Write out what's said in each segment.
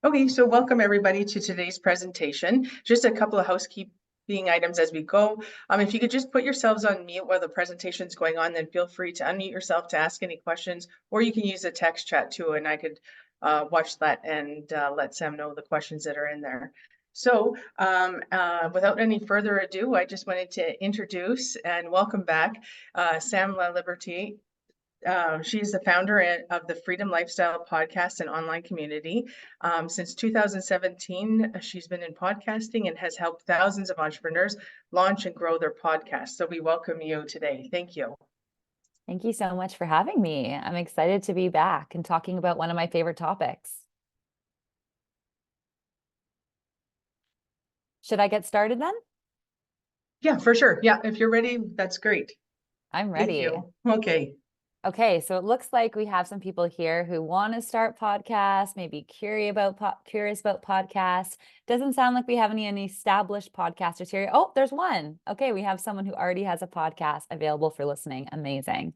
Okay, so welcome everybody to today's presentation. Just a couple of housekeeping items as we go. If you could just put yourselves on mute while the presentation is going on, then feel free to unmute yourself to ask any questions, or you can use the text chat too, and I could watch that and let Sam know the questions that are in there. So without any further ado, I just wanted to introduce and welcome back Sam Laliberte. She's the founder of the Freedom Lifestyle podcast and online community. Since 2017, she's been in podcasting and has helped thousands of entrepreneurs launch and grow their podcasts. So we welcome you today. Thank you. Thank you so much for having me. I'm excited to be back and talking about one of my favorite topics. Should I get started then? Yeah, for sure. Yeah, if you're ready, that's great. I'm ready. Thank you. Okay. Okay, so it looks like we have some people here who want to start podcasts, maybe curious about podcasts. Doesn't sound like we have any established podcasters here. Oh, there's one. Okay, we have someone who already has a podcast available for listening. Amazing.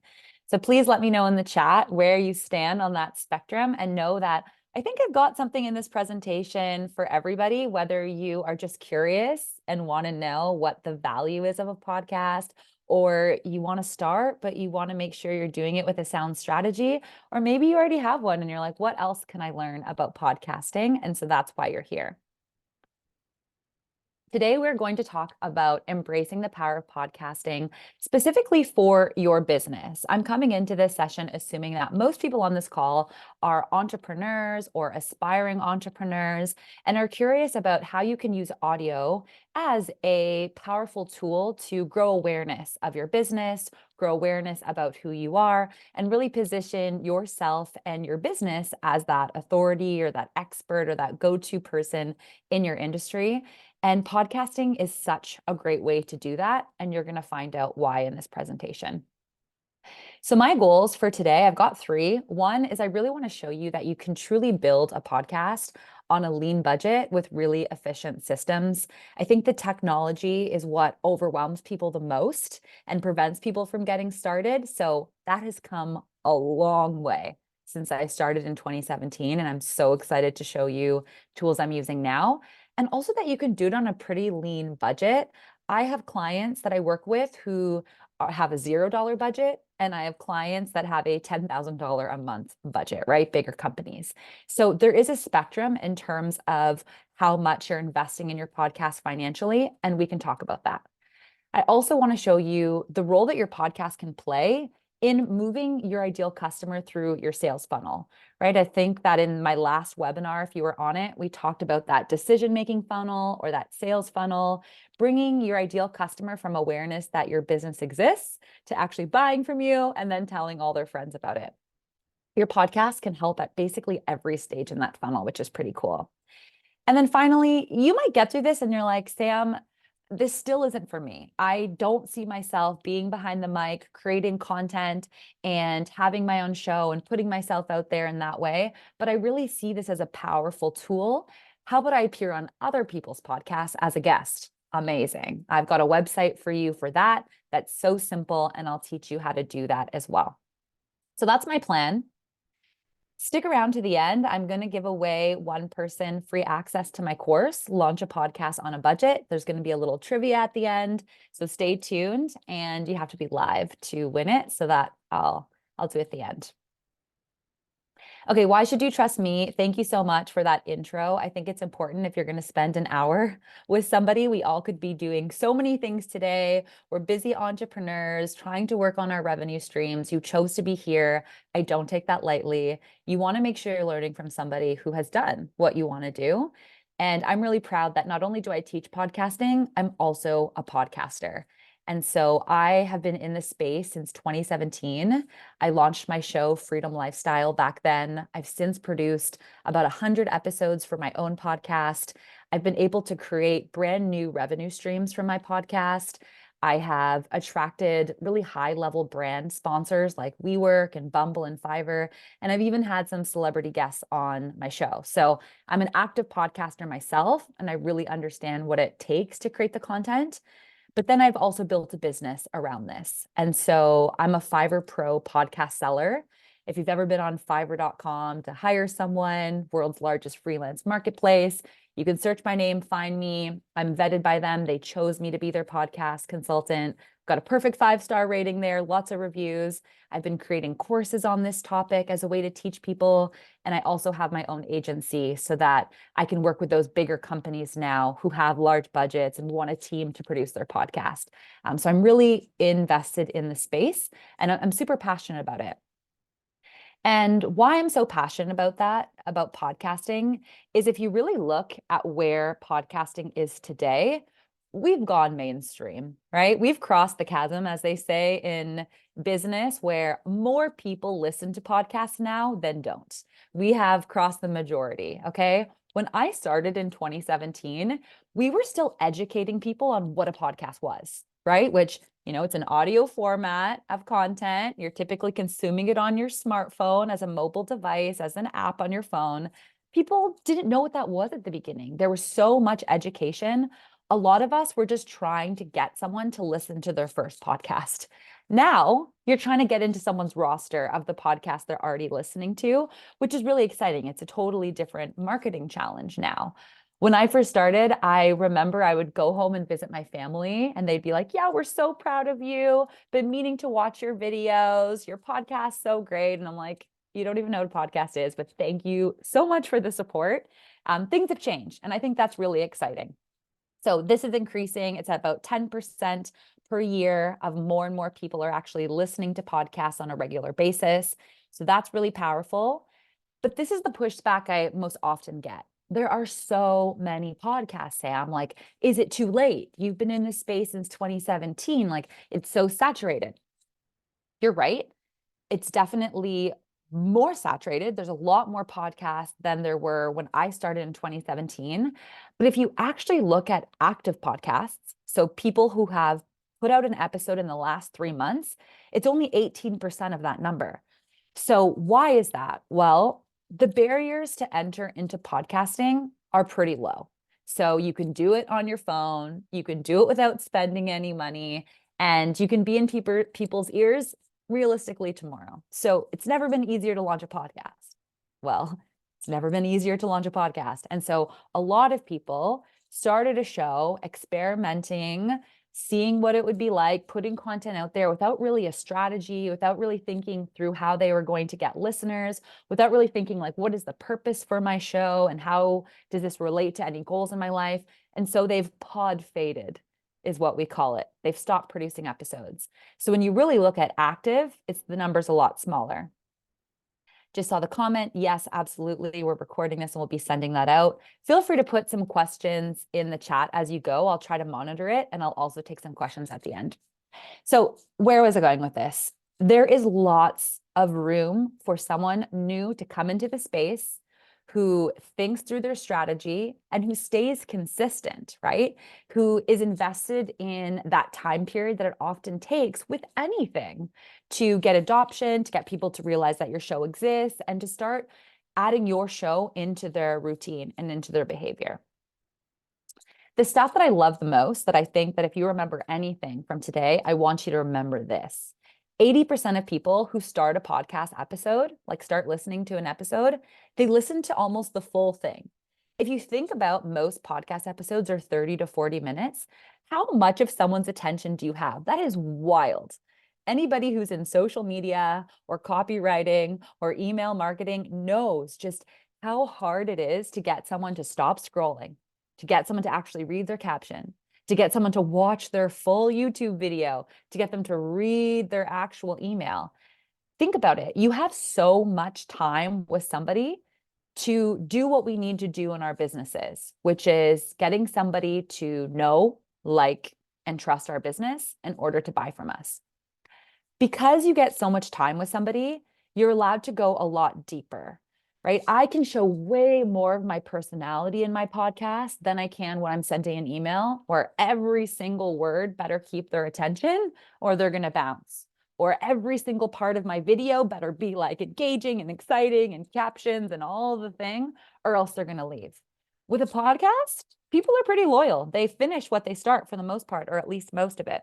So please let me know in the chat where you stand on that spectrum, and know that I think I've got something in this presentation for everybody, whether you are just curious and want to know what the value is of a podcast, or you want to start, but you want to make sure you're doing it with a sound strategy, or maybe you already have one and you're like, what else can I learn about podcasting? And so that's why you're here. Today, we're going to talk about embracing the power of podcasting, specifically for your business. I'm coming into this session assuming that most people on this call are entrepreneurs or aspiring entrepreneurs and are curious about how you can use audio as a powerful tool to grow awareness of your business, grow awareness about who you are, and really position yourself and your business as that authority or that expert or that go-to person in your industry. And podcasting is such a great way to do that. And you're going to find out why in this presentation. So my goals for today, I've got three. One is I really want to show you that you can truly build a podcast on a lean budget with really efficient systems. I think the technology is what overwhelms people the most and prevents people from getting started. So that has come a long way since I started in 2017. And I'm so excited to show you tools I'm using now. And also that you can do it on a pretty lean budget. I have clients that I work with who have a $0 budget, and I have clients that have a $10,000 a month budget, right? Bigger companies. So there is a spectrum in terms of how much you're investing in your podcast financially, and we can talk about that. I also want to show you the role that your podcast can play in moving your ideal customer through your sales funnel, right? I think that in my last webinar, if you were on it, we talked about that decision-making funnel or that sales funnel, bringing your ideal customer from awareness that your business exists to actually buying from you and then telling all their friends about it. Your podcast can help at basically every stage in that funnel, which is pretty cool. And then finally, you might get through this and you're like, Sam, this still isn't for me. I don't see myself being behind the mic, creating content and having my own show and putting myself out there in that way. But I really see this as a powerful tool. How about I appear on other people's podcasts as a guest? Amazing. I've got a website for you for that. That's so simple. And I'll teach you how to do that as well. So that's my plan. Stick around to the end. I'm going to give away one person free access to my course, Launch a Podcast on a Budget. There's going to be a little trivia at the end. So stay tuned, and you have to be live to win it, so that I'll do it at the end. Okay, why should you trust me? Thank you so much for that intro. I think it's important if you're going to spend an hour with somebody. We all could be doing so many things today. We're busy entrepreneurs trying to work on our revenue streams. You chose to be here. I don't take that lightly. You want to make sure you're learning from somebody who has done what you want to do. And I'm really proud that not only do I teach podcasting, I'm also a podcaster. And so I have been in this space since 2017. I launched my show, Freedom Lifestyle, back then. I've since produced about 100 episodes for my own podcast. I've been able to create brand new revenue streams from my podcast. I have attracted really high-level brand sponsors like WeWork and Bumble and Fiverr, and I've even had some celebrity guests on my show. So I'm an active podcaster myself, and I really understand what it takes to create the content. But then I've also built a business around this. And so I'm a Fiverr Pro podcast seller. If you've ever been on Fiverr.com to hire someone, world's largest freelance marketplace, you can search my name, find me. I'm vetted by them. They chose me to be their podcast consultant. Got a perfect 5-star rating there, lots of reviews. I've been creating courses on this topic as a way to teach people. And I also have my own agency so that I can work with those bigger companies now who have large budgets and want a team to produce their podcast. So I'm really invested in the space and I'm super passionate about it. And why I'm so passionate about that, about podcasting, is if you really look at where podcasting is today, we've gone mainstream, right? We've crossed the chasm, as they say in business, where more people listen to podcasts now than don't. We have crossed the majority, okay? When I started in 2017, we were still educating people on what a podcast was, right? Which, it's an audio format of content. You're typically consuming it on your smartphone as a mobile device, as an app on your phone. People didn't know what that was at the beginning. There was so much education. A lot of us were just trying to get someone to listen to their first podcast. Now you're trying to get into someone's roster of the podcast they're already listening to, which is really exciting. It's a totally different marketing challenge now. When I first started, I remember I would go home and visit my family and they'd be like, yeah, we're so proud of you. Been meaning to watch your videos. Your podcast's so great. And I'm like, you don't even know what a podcast is, but thank you so much for the support. Things have changed. And I think that's really exciting. So this is increasing. It's at about 10% per year of more and more people are actually listening to podcasts on a regular basis. So that's really powerful. But this is the pushback I most often get. There are so many podcasts, Sam. Like, is it too late? You've been in this space since 2017. Like, it's so saturated. You're right. It's definitely more saturated. There's a lot more podcasts than there were when I started in 2017. But if you actually look at active podcasts, so people who have put out an episode in the last 3 months, it's only 18% of that number. So why is that? Well, the barriers to enter into podcasting are pretty low. So you can do it on your phone, you can do it without spending any money, and you can be in people's ears realistically tomorrow. So it's never been easier to launch a podcast. Well, it's never been easier to launch a podcast. And so a lot of people started a show experimenting, seeing what it would be like, putting content out there without really a strategy, without really thinking through how they were going to get listeners, without really thinking like, what is the purpose for my show and how does this relate to any goals in my life? And so they've pod faded is what we call it. They've stopped producing episodes. So when you really look at active, the number's a lot smaller. Just saw the comment. Yes, absolutely. We're recording this and we'll be sending that out. Feel free to put some questions in the chat as you go. I'll try to monitor it and I'll also take some questions at the end. So where was I going with this? There is lots of room for someone new to come into the space who thinks through their strategy and who stays consistent, right? Who is invested in that time period that it often takes with anything to get adoption, to get people to realize that your show exists, and to start adding your show into their routine and into their behavior. The stuff that I love the most, that I think that if you remember anything from today, I want you to remember this. 80% of people who start a podcast episode, like start listening to an episode, they listen to almost the full thing. If you think about most podcast episodes are 30 to 40 minutes, how much of someone's attention do you have? That is wild. Anybody who's in social media or copywriting or email marketing knows just how hard it is to get someone to stop scrolling, to get someone to actually read their caption, to get someone to watch their full YouTube video, to get them to read their actual email. Think about it. You have so much time with somebody to do what we need to do in our businesses, which is getting somebody to know, like, and trust our business in order to buy from us. Because you get so much time with somebody, you're allowed to go a lot deeper, right? I can show way more of my personality in my podcast than I can when I'm sending an email where every single word better keep their attention or they're going to bounce. Or every single part of my video better be like engaging and exciting and captions and all the thing, or else they're going to leave. With a podcast, people are pretty loyal. They finish what they start for the most part, or at least most of it.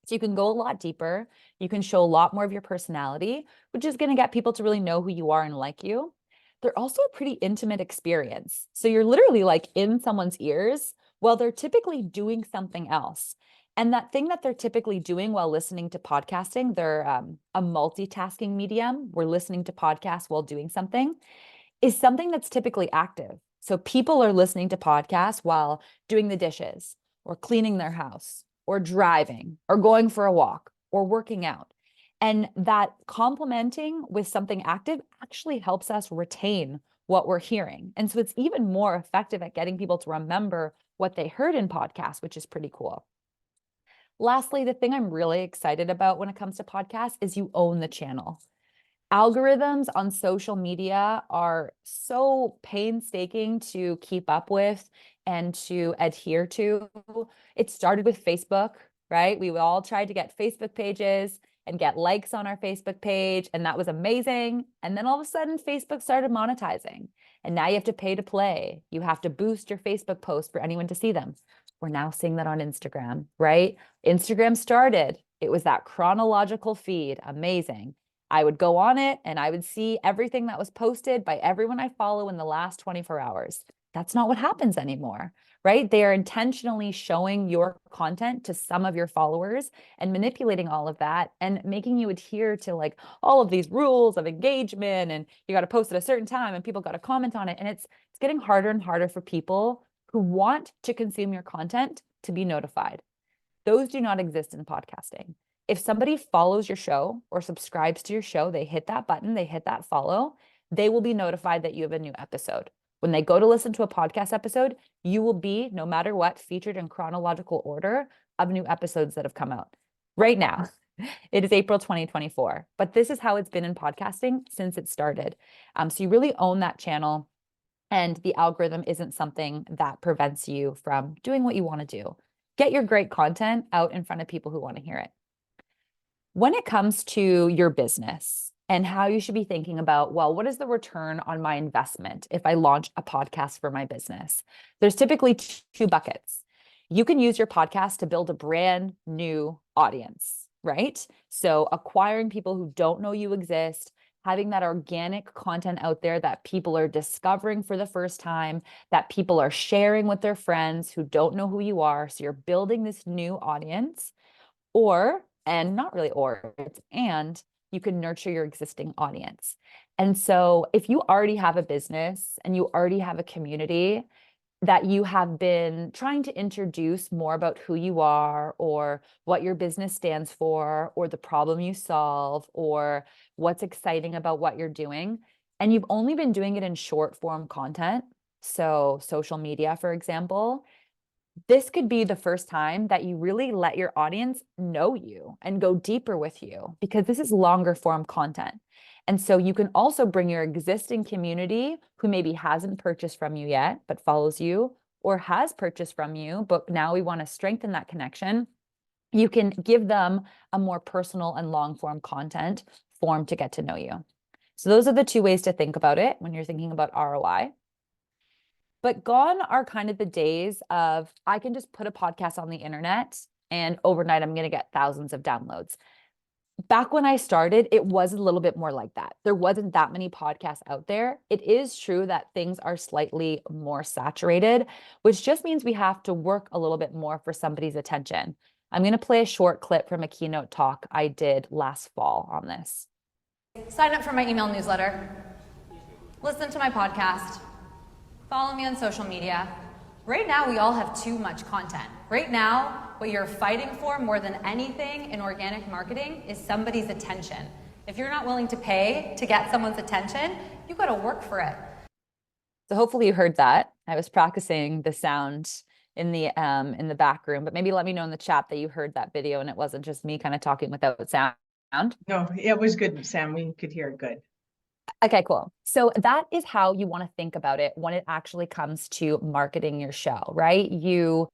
So you can go a lot deeper. You can show a lot more of your personality, which is going to get people to really know who you are and like you. They're also a pretty intimate experience. So you're literally like in someone's ears while they're typically doing something else. And that thing that they're typically doing while listening to podcasting, they're a multitasking medium. We're listening to podcasts while doing something, is something that's typically active. So people are listening to podcasts while doing the dishes or cleaning their house or driving or going for a walk or working out. And that complementing with something active actually helps us retain what we're hearing. And so it's even more effective at getting people to remember what they heard in podcasts, which is pretty cool. Lastly, the thing I'm really excited about when it comes to podcasts is you own the channel. Algorithms on social media are so painstaking to keep up with and to adhere to. It started with Facebook, right? We all tried to get Facebook pages and get likes on our Facebook page, and that was amazing. And then all of a sudden, Facebook started monetizing, and now you have to pay to play. You have to boost your Facebook post for anyone to see them. We're now seeing that on Instagram, right? Instagram started, it was that chronological feed, amazing. I would go on it and I would see everything that was posted by everyone I follow in the last 24 hours. That's not what happens anymore, right? They are intentionally showing your content to some of your followers and manipulating all of that and making you adhere to like all of these rules of engagement, and you got to post at a certain time and people got to comment on it. And it's getting harder and harder for people who want to consume your content to be notified. Those do not exist in podcasting. If somebody follows your show or subscribes to your show, they hit that button, they hit that follow, they will be notified that you have a new episode. When they go to listen to a podcast episode, you will be, no matter what, featured in chronological order of new episodes that have come out. Right now, it is April 2024, but this is how it's been in podcasting since it started. So you really own that channel, and the algorithm isn't something that prevents you from doing what you want to do. Get your great content out in front of people who want to hear it. When it comes to your business and how you should be thinking about, well, what is the return on my investment if I launch a podcast for my business? There's typically two buckets. You can use your podcast to build a brand new audience, right? So acquiring people who don't know you exist, having that organic content out there that people are discovering for the first time, that people are sharing with their friends who don't know who you are. So you're building this new audience. Or, and not really or, it's and you can nurture your existing audience. And so if you already have a business and you already have a community that you have been trying to introduce more about who you are or what your business stands for or the problem you solve or what's exciting about what you're doing, and you've only been doing it in short form content, so social media, for example, this could be the first time that you really let your audience know you and go deeper with you, because this is longer form content. And so you can also bring your existing community who maybe hasn't purchased from you yet, but follows you, or has purchased from you, but now we want to strengthen that connection. You can give them a more personal and long form content form to get to know you. So those are the two ways to think about it when you're thinking about ROI. But gone are kind of the days of, I can just put a podcast on the internet and overnight I'm going to get thousands of downloads. Back when I started, it was a little bit more like that. There wasn't that many podcasts out there. It is true that things are slightly more saturated, which just means we have to work a little bit more for somebody's attention. I'm going to play a short clip from a keynote talk I did last fall on this. Sign up for my email newsletter. Listen to my podcast. Follow me on social media. Right now, we all have too much content. Right now, what you're fighting for more than anything in organic marketing is somebody's attention. If you're not willing to pay to get someone's attention, you got to work for it. So hopefully you heard that. I was practicing the sound in the back room, but maybe let me know in the chat that you heard that video and it wasn't just me kind of talking without sound. No, it was good, Sam. We could hear it good. Okay, cool. So that is how you want to think about it when it actually comes to marketing your show, right? You,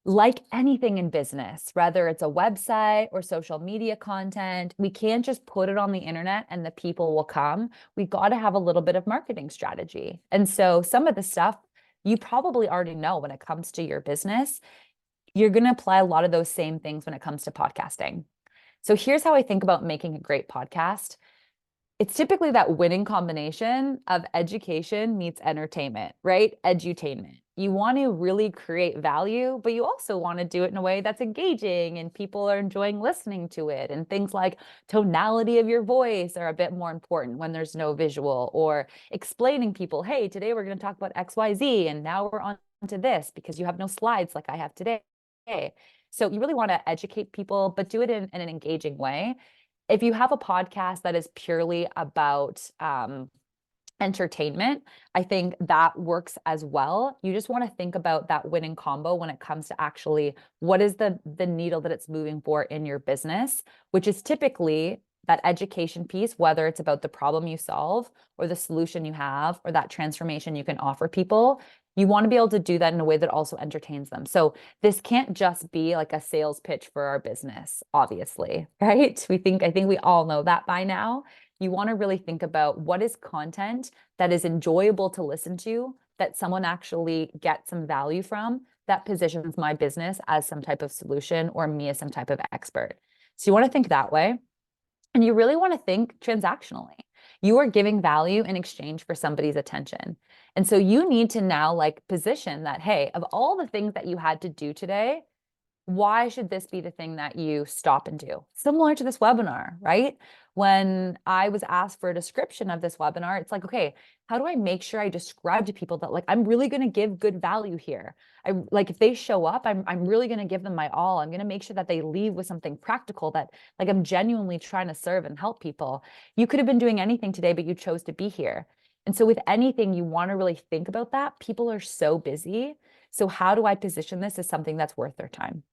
like anything in business, whether it's a website or social media content, we can't just put it on the internet and the people will come. We got to have a little bit of marketing strategy. And so some of the stuff you probably already know when it comes to your business. you're going to apply a lot of those same things when it comes to podcasting. So here's how I think about making a great podcast. It's typically that winning combination of education meets entertainment, right? Edutainment. You want to really create value, but you also want to do it in a way that's engaging and people are enjoying listening to it. And things like tonality of your voice are a bit more important when there's no visual, or explaining people, hey, today we're going to talk about XYZ and now we're on to this because you have no slides like I have today. So you really want to educate people, but do it in an engaging way. If you have a podcast that is purely about entertainment, I think that works as well. You just want to think about that winning combo when it comes to actually what is the needle that it's moving for in your business, which is typically that education piece, whether it's about the problem you solve or the solution you have or that transformation you can offer people. You want to be able to do that in a way that also entertains them. So this can't just be like a sales pitch for our business, obviously, right? I think we all know that by now. You want to really think about what is content that is enjoyable to listen to, that someone actually gets some value from, that positions my business as some type of solution or me as some type of expert. So you want to think that way. And you really want to think transactionally. You are giving value in exchange for somebody's attention. And so you need to now like position that, hey, of all the things that you had to do today, why should this be the thing that you stop and do? Similar to this webinar, right? When I was asked for a description of this webinar, it's like, okay, how do I make sure I describe to people that like, I'm really going to give good value here? I like, if they show up, I'm really going to give them my all. I'm going to make sure that they leave with something practical, that like I'm genuinely trying to serve and help people. You could have been doing anything today, but you chose to be here. And so with anything, you want to really think about that. People are so busy. So how do I position this as something that's worth their time?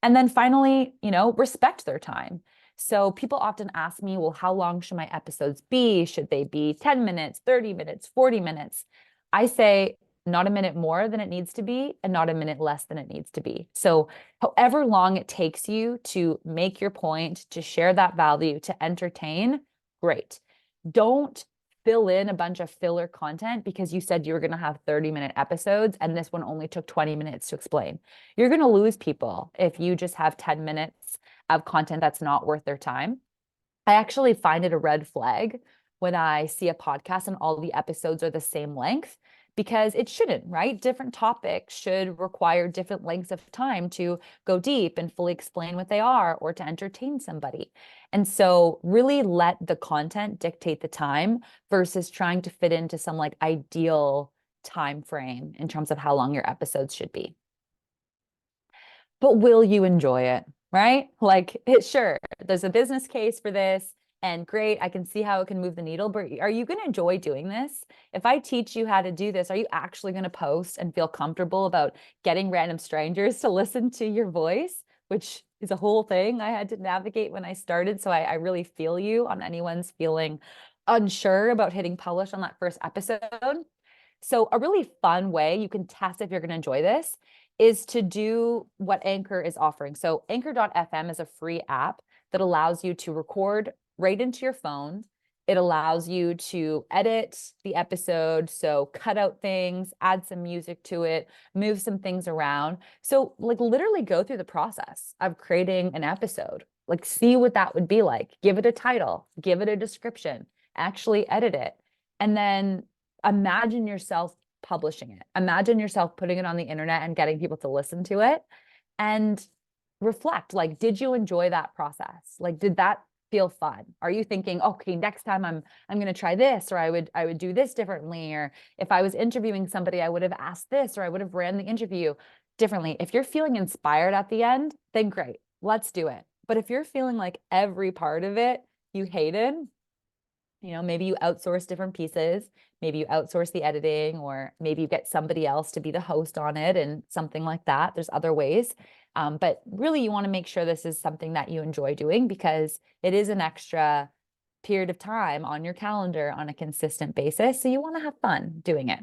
And then finally, respect their time. So people often ask me, well, how long should my episodes be? Should they be 10 minutes, 30 minutes, 40 minutes? I say not a minute more than it needs to be and not a minute less than it needs to be. So however long it takes you to make your point, to share that value, to entertain, great. Don't fill in a bunch of filler content because you said you were going to have 30-minute episodes and this one only took 20 minutes to explain. You're going to lose people if you just have 10 minutes of content that's not worth their time. I actually find it a red flag when I see a podcast and all the episodes are the same length, because it shouldn't, right? Different topics should require different lengths of time to go deep and fully explain what they are or to entertain somebody. And so really let the content dictate the time versus trying to fit into some like ideal time frame in terms of how long your episodes should be. But will you enjoy it, right? Like, sure, there's a business case for this. And great, I can see how it can move the needle, but are you going to enjoy doing this? If I teach you how to do this, are you actually going to post and feel comfortable about getting random strangers to listen to your voice, which is a whole thing I had to navigate when I started. So I really feel you on anyone's feeling unsure about hitting publish on that first episode. So a really fun way you can test if you're going to enjoy this is to do what Anchor is offering. So Anchor.fm is a free app that allows you to record right into your phone. It allows you to edit the episode, so cut out things, add some music to it, move some things around. So like literally go through the process of creating an episode, like see what that would be like, give it a title, give it a description, actually edit it. And then imagine yourself publishing it. Imagine yourself putting it on the internet and getting people to listen to it, and reflect, like, did you enjoy that process? Like, did that feel fun? Are you thinking, okay, next time I'm going to try this, or I would do this differently, or if I was interviewing somebody, I would have asked this, or I would have ran the interview differently. If you're feeling inspired at the end, then great, let's do it. But if you're feeling like every part of it you hated, maybe you outsource different pieces, maybe you outsource the editing, or maybe you get somebody else to be the host on it and something like that. There's other ways. But really, you want to make sure this is something that you enjoy doing, because it is an extra period of time on your calendar on a consistent basis. So you want to have fun doing it.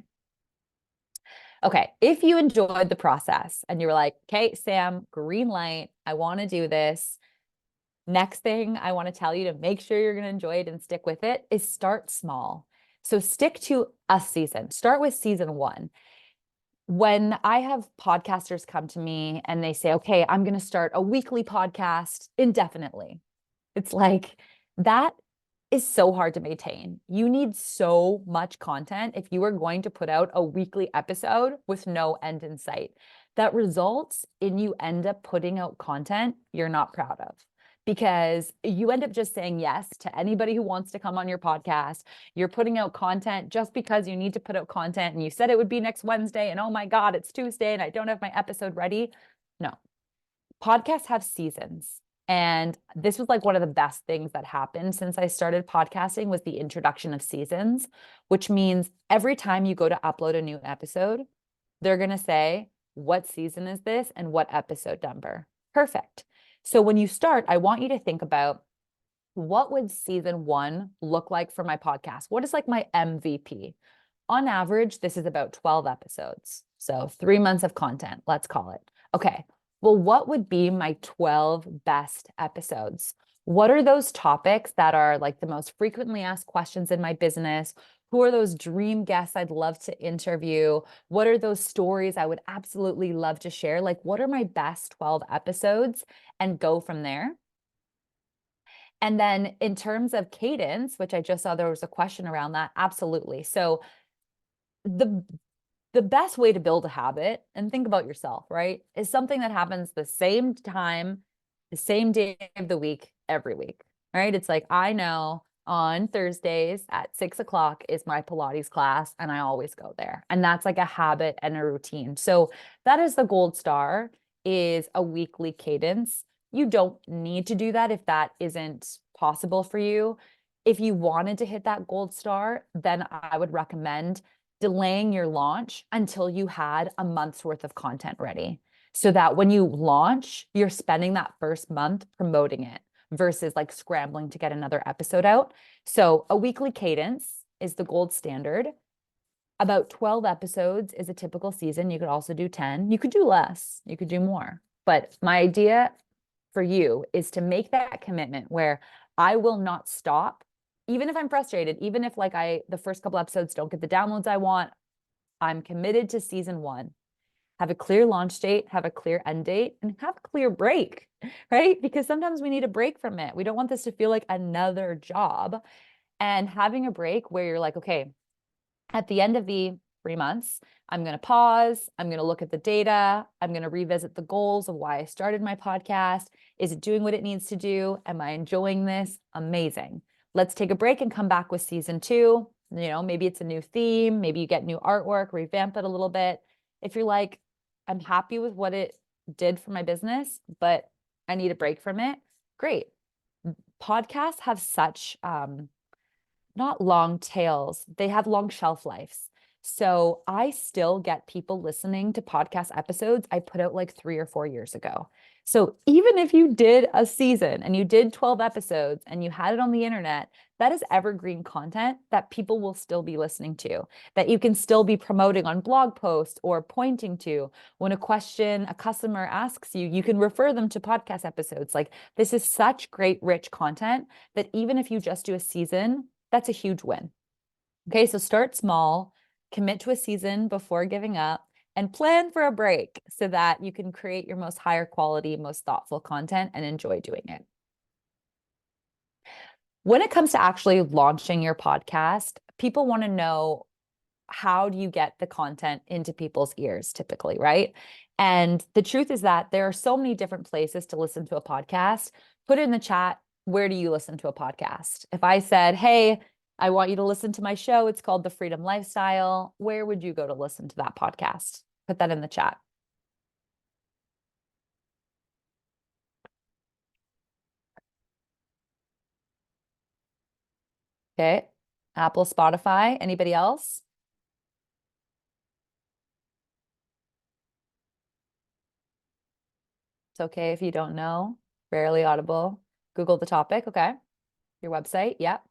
Okay, if you enjoyed the process and you were like, okay, Sam, green light, I want to do this. Next thing I want to tell you to make sure you're going to enjoy it and stick with it is start small. So stick to a season. Start with season 1. when I have podcasters come to me and they say, okay, I'm going to start a weekly podcast indefinitely. It's like, that is so hard to maintain. You need so much content if you are going to put out a weekly episode with no end in sight. That results in you end up putting out content you're not proud of, because you end up just saying yes to anybody who wants to come on your podcast. You're putting out content just because you need to put out content, and you said it would be next Wednesday, and oh my God, it's Tuesday and I don't have my episode ready. No, podcasts have seasons. And this was like one of the best things that happened since I started podcasting, was the introduction of seasons, which means every time you go to upload a new episode, they're going to say, what season is this and what episode number? Perfect. So when you start, I want you to think about, what would season 1 look like for my podcast? What is like my MVP? On average, this is about 12 episodes. So 3 months of content, let's call it. Okay. Well, what would be my 12 best episodes? What are those topics that are like the most frequently asked questions in my business? Who are those dream guests I'd love to interview? What are those stories I would absolutely love to share? Like, what are my best 12 episodes? And go from there. And then in terms of cadence, which I just saw there was a question around that, absolutely. So the best way to build a habit, and think about yourself, right, is something that happens the same time, the same day of the week, every week, right? It's like, I know on Thursdays at 6 o'clock is my Pilates class, and I always go there. And that's like a habit and a routine. So that is the gold star, is a weekly cadence. You don't need to do that if that isn't possible for you. If you wanted to hit that gold star, then I would recommend delaying your launch until you had a month's worth of content ready, so that when you launch, you're spending that first month promoting it versus like scrambling to get another episode out. So a weekly cadence is the gold standard. About 12 episodes is a typical season. You could also do 10. You could do less. You could do more. But my idea for you is to make that commitment where I will not stop, even if I'm frustrated, even if like the first couple episodes don't get the downloads I want. I'm committed to season 1. Have a clear launch date, have a clear end date, and have a clear break, right? Because sometimes we need a break from it. We don't want this to feel like another job. And having a break where you're like, okay, at the end of the 3 months, I'm going to pause. I'm going to look at the data. I'm going to revisit the goals of why I started my podcast. Is it doing what it needs to do? Am I enjoying this? Amazing. Let's take a break and come back with season 2. You know, maybe it's a new theme. Maybe you get new artwork, revamp it a little bit. If you're like, I'm happy with what it did for my business, but I need a break from it, great. Podcasts have such, not long tails, they have long shelf lives. So I still get people listening to podcast episodes I put out like 3 or 4 years ago. So even if you did a season and you did 12 episodes and you had it on the internet, that is evergreen content that people will still be listening to, that you can still be promoting on blog posts or pointing to. When a question a customer asks you, you can refer them to podcast episodes. Like, this is such great, rich content that even if you just do a season, that's a huge win. Okay, so start small, commit to a season before giving up, and plan for a break so that you can create your most higher quality, most thoughtful content and enjoy doing it. When it comes to actually launching your podcast, people want to know, how do you get the content into people's ears typically, right? And the truth is that there are so many different places to listen to a podcast. Put it in the chat, where do you listen to a podcast? If I said, hey, I want you to listen to my show, it's called The Freedom Lifestyle, where would you go to listen to that podcast? Put that in the chat. Okay, Apple, Spotify, anybody else? It's okay if you don't know. Rarely audible. Google the topic. Okay. Your website. Yep.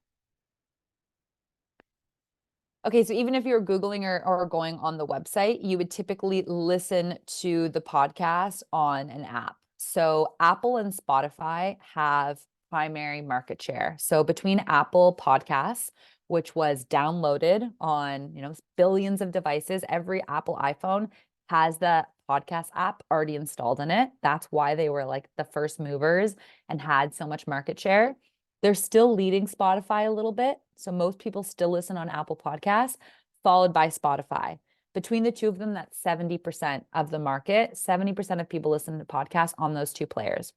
Okay, so even if you're Googling or going on the website, you would typically listen to the podcast on an app. So Apple and Spotify have primary market share. So between Apple Podcasts, which was downloaded on, billions of devices. Every Apple iPhone has the podcast app already installed in it. That's why they were like the first movers and had so much market share. They're still leading Spotify a little bit. So most people still listen on Apple Podcasts, followed by Spotify. Between the two of them, that's 70% of the market. 70% of people listen to podcasts on those two players.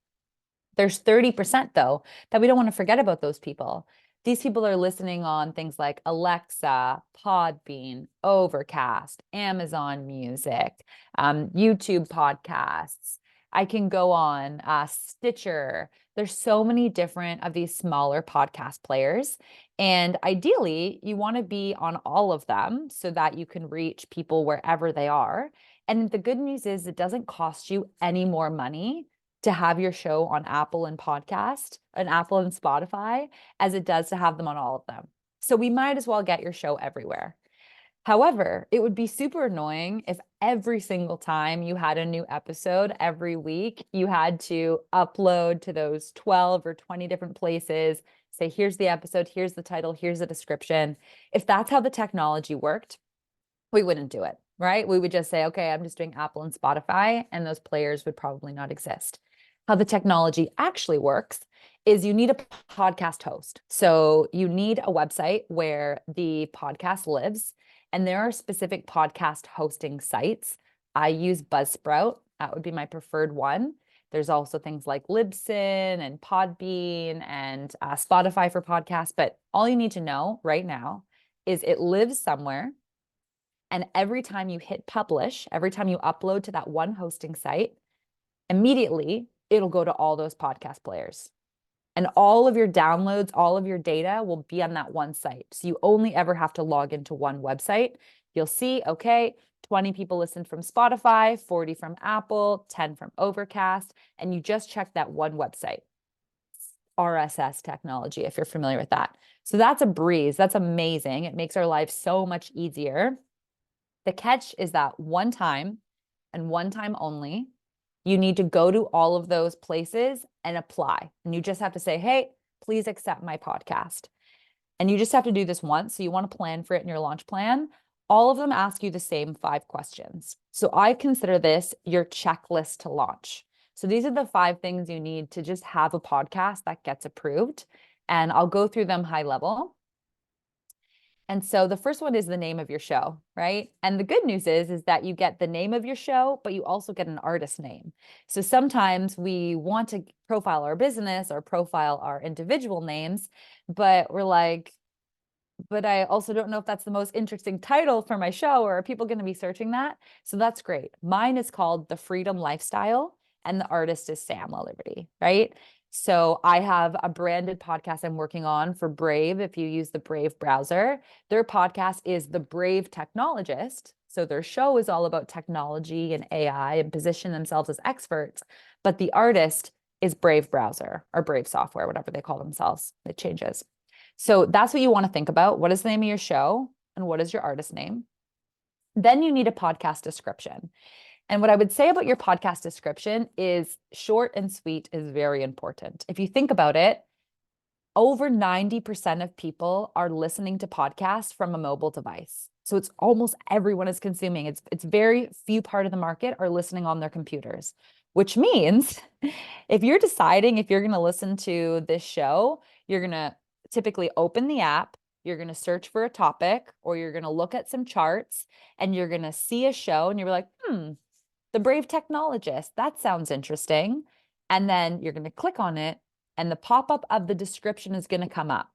There's 30% though, that we don't want to forget about those people. These people are listening on things like Alexa, Podbean, Overcast, Amazon Music, YouTube podcasts. I can go on Stitcher. There's so many different of these smaller podcast players. And ideally, you want to be on all of them so that you can reach people wherever they are. And the good news is it doesn't cost you any more money to have your show on Apple and Spotify as it does to have them on all of them. So we might as well get your show everywhere. However, it would be super annoying if every single time you had a new episode every week, you had to upload to those 12 or 20 different places, say, here's the episode, here's the title, here's the description. If that's how the technology worked, we wouldn't do it, right? We would just say, okay, I'm just doing Apple and Spotify, and those players would probably not exist. How the technology actually works is you need a podcast host. So you need a website where the podcast lives, and there are specific podcast hosting sites. I use Buzzsprout. That would be my preferred one. There's also things like Libsyn and Podbean and Spotify for podcasts. But all you need to know right now is it lives somewhere. And every time you hit publish, every time you upload to that one hosting site, immediately it'll go to all those podcast players. And all of your downloads, all of your data will be on that one site. So you only ever have to log into one website. You'll see, okay, 20 people listened from Spotify, 40 from Apple, 10 from Overcast, and you just check that one website. RSS technology, if you're familiar with that. So that's a breeze. That's amazing. It makes our lives so much easier. The catch is that one time and one time only, you need to go to all of those places and apply. And you just have to say, hey, please accept my podcast. And you just have to do this once. So you want to plan for it in your launch plan. All of them ask you the same 5 questions. So I consider this your checklist to launch. So these are the 5 things you need to just have a podcast that gets approved. And I'll go through them high level. And so the first one is the name of your show, right? And the good news is that you get the name of your show, but you also get an artist name. So sometimes we want to profile our business or profile our individual names, but we're like, but I also don't know if that's the most interesting title for my show, or are people going to be searching that? So that's great. Mine is called The Freedom Lifestyle, and the artist is Sam Laliberte, right? So I have a branded podcast I'm working on for Brave. If you use the Brave browser, their podcast is The Brave Technologist. So their show is all about technology and AI and position themselves as experts. But the artist is Brave browser or Brave software, whatever they call themselves. It changes. So that's what you want to think about. What is the name of your show and what is your artist name? Then you need a podcast description. And what I would say about your podcast description is short and sweet is very important. If you think about it, over 90% of people are listening to podcasts from a mobile device. So it's almost everyone is consuming. It's very few part of the market are listening on their computers, which means if you're deciding if you're going to listen to this show, you're going to typically open the app, you're going to search for a topic, or you're going to look at some charts and you're going to see a show and you're like, The Brave Technologist, that sounds interesting. And then you're going to click on it and the pop-up of the description is going to come up.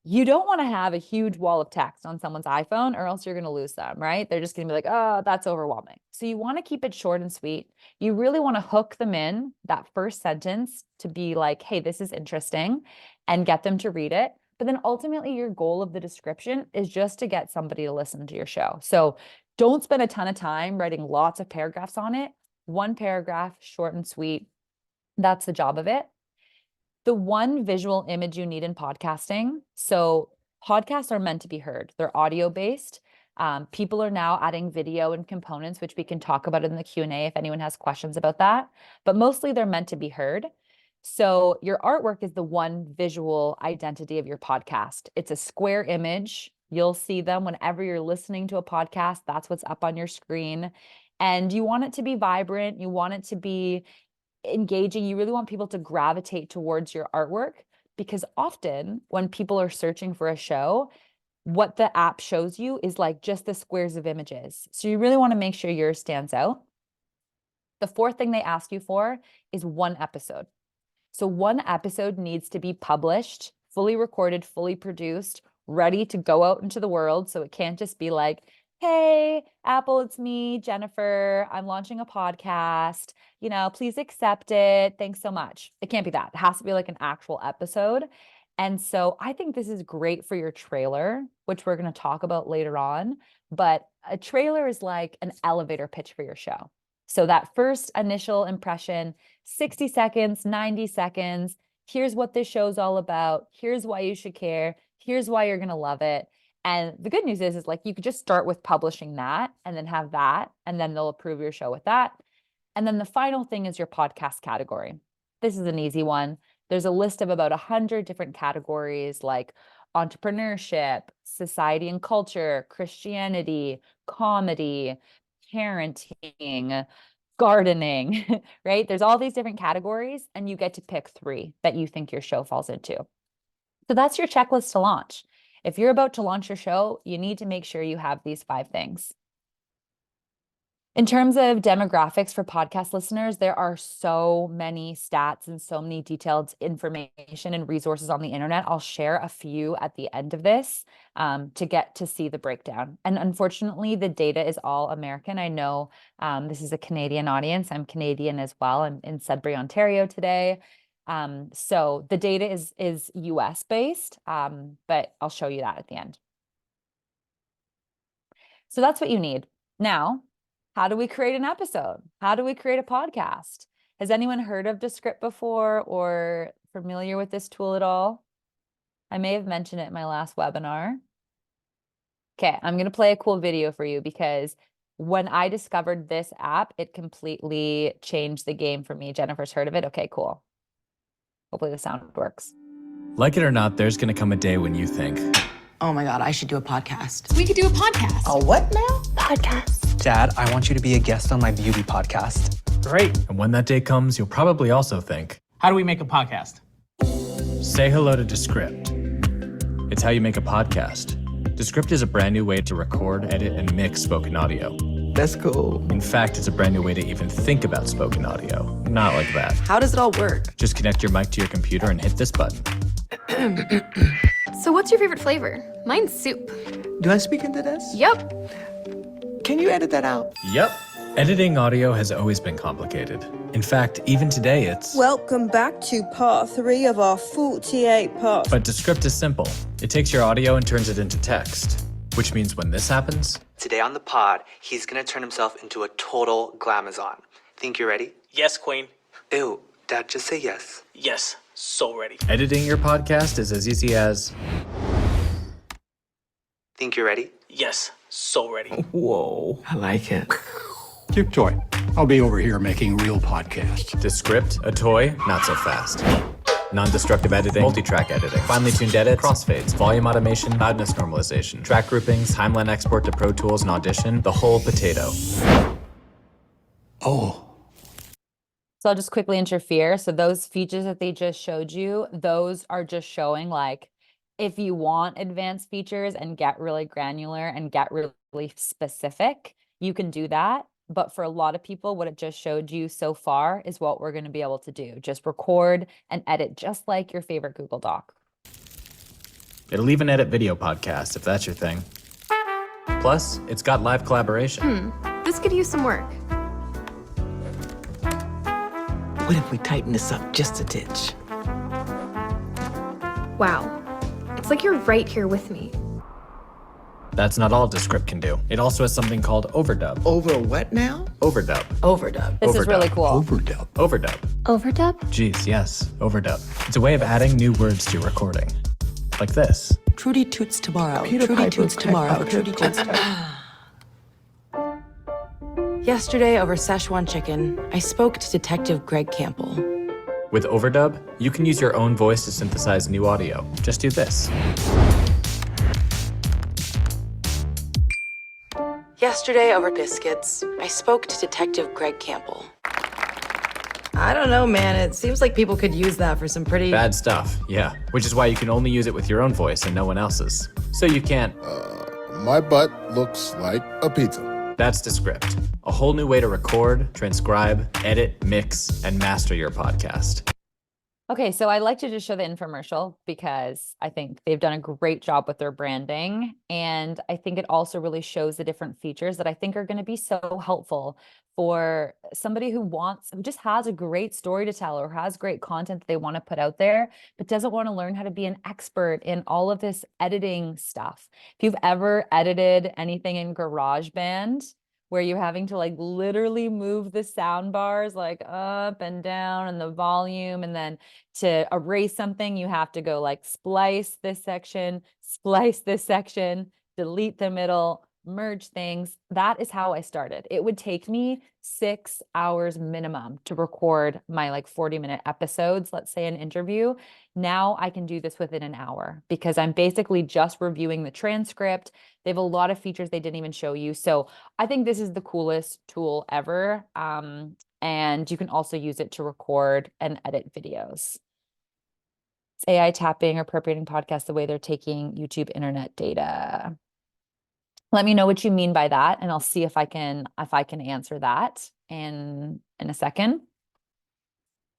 You don't want to have a huge wall of text on someone's iPhone or else you're going to lose them, right? They're just going to be like, oh, that's overwhelming. So you want to keep it short and sweet. You really want to hook them in that first sentence to be like, hey, this is interesting, and get them to read it. But then ultimately your goal of the description is just to get somebody to listen to your show. So don't spend a ton of time writing lots of paragraphs on it. One paragraph, short and sweet. That's the job of it. The one visual image you need in podcasting. So podcasts are meant to be heard. They're audio-based. People are now adding video and components, which we can talk about in the Q&A if anyone has questions about that. But mostly they're meant to be heard. So your artwork is the one visual identity of your podcast. It's a square image. You'll see them whenever you're listening to a podcast. That's what's up on your screen. And you want it to be vibrant. You want it to be engaging. You really want people to gravitate towards your artwork, because often when people are searching for a show, what the app shows you is like just the squares of images. So you really want to make sure yours stands out. The fourth thing they ask you for is one episode. So one episode needs to be published, fully recorded, fully produced, ready to go out into the world. So it can't just be like, hey, Apple, it's me, Jennifer. I'm launching a podcast. Please accept it. Thanks so much. It can't be that. It has to be like an actual episode. And so I think this is great for your trailer, which we're going to talk about later on. But a trailer is like an elevator pitch for your show. So that first initial impression, 60 seconds, 90 seconds, here's what this show's all about. Here's why you should care. Here's why you're going to love it. And the good news is like you could just start with publishing that and then have that, and then they'll approve your show with that. And then the final thing is your podcast category. This is an easy one. There's a list of about 100 different categories like entrepreneurship, society and culture, Christianity, comedy, parenting, gardening, right? There's all these different categories, and you get to pick 3 that you think your show falls into. So that's your checklist to launch. If you're about to launch your show, you need to make sure you have these 5 things. In terms of demographics for podcast listeners, there are so many stats and so many detailed information and resources on the internet. I'll share a few at the end of this to get to see the breakdown. And unfortunately, the data is all American. I know this is a Canadian audience. I'm Canadian as well. I'm in Sudbury, Ontario today. So the data is US based, but I'll show you that at the end. So that's what you need. Now, how do we create an episode? How do we create a podcast? Has anyone heard of Descript before or familiar with this tool at all? I may have mentioned it in my last webinar. Okay, I'm going to play a cool video for you because when I discovered this app, it completely changed the game for me. Jennifer's heard of it? Okay, cool. Hopefully the sound works. Like it or not, there's going to come a day when you think, oh my God, I should do a podcast. We could do a podcast. A what now? Podcast. Dad, I want you to be a guest on my beauty podcast. great. And when that day comes, you'll probably also think, how do we make a podcast? say hello to Descript. It's how you make a podcast. Descript is a brand new way to record, edit, and mix spoken audio. That's cool. In fact, it's a brand new way to even think about spoken audio. Not like that. How does it all work? Just connect your mic to your computer and hit this button. So what's your favorite flavor? Mine's soup. Do I speak into this? Yep. Can you edit that out? Yep. Editing audio has always been complicated. In fact, even today it's... Welcome back to part 3 of our 48 parts. But Descript is simple. It takes your audio and turns it into text. Which means when this happens... Today on the pod, he's gonna turn himself into a total glamazon. Think you're ready? Yes, Queen. Ew, Dad, just say yes. Yes, so ready. Editing your podcast is as easy as... Think you're ready? Yes, so ready. Whoa, I like it. Keep joy. I'll be over here making real podcasts. Descript, a toy, not so fast. Non-destructive editing, multi-track editing, finely tuned edits, crossfades, volume automation, loudness normalization, track groupings, timeline export to Pro Tools and Audition, the whole potato. Oh. So I'll just quickly interfere. So those features that they just showed you, those are just showing like, if you want advanced features and get really granular and get really specific, you can do that. But for a lot of people, what it just showed you so far is what we're going to be able to do. Just record and edit just like your favorite Google Doc. It'll even edit video podcasts if that's your thing. Plus, it's got live collaboration. This could use some work. What if we tighten this up just a titch? Wow. It's like you're right here with me. That's not all Descript can do. It also has something called overdub. Over what now? Overdub. Overdub. This is really cool. Overdub. Overdub. Overdub? Geez, yes, overdub. It's a way of adding new words to your recording. Like this. Trudy toots tomorrow. Peter Trudy Piper toots pipe tomorrow. out Trudy your toots. Yesterday over Szechuan chicken, I spoke to Detective Greg Campbell. With Overdub, you can use your own voice to synthesize new audio. Just do this. Yesterday over biscuits, I spoke to Detective Greg Campbell. I don't know, man. It seems like people could use that for some pretty Bad stuff, yeah. Which is why you can only use it with your own voice and no one else's. So you can't... My butt looks like a pizza. That's Descript. A whole new way to record, transcribe, edit, mix, and master your podcast. Okay, so I like to just show the infomercial because I think they've done a great job with their branding. And I think it also really shows the different features that I think are going to be so helpful for somebody who just has a great story to tell or has great content that they want to put out there, but doesn't want to learn how to be an expert in all of this editing stuff. If you've ever edited anything in GarageBand, where you're having to like literally move the sound bars like up and down and the volume, and then to erase something, you have to go like splice this section, delete the middle, merge things. That is how I started. It would take me 6 hours minimum to record my like 40-minute episodes, let's say an interview. Now I can do this within an hour because I'm basically just reviewing the transcript. They have a lot of features they didn't even show you. So I think this is the coolest tool ever. And you can also use it to record and edit videos. It's AI tapping or appropriating podcasts the way they're taking YouTube internet data. Let me know what you mean by that, and I'll see if I can answer that in a second.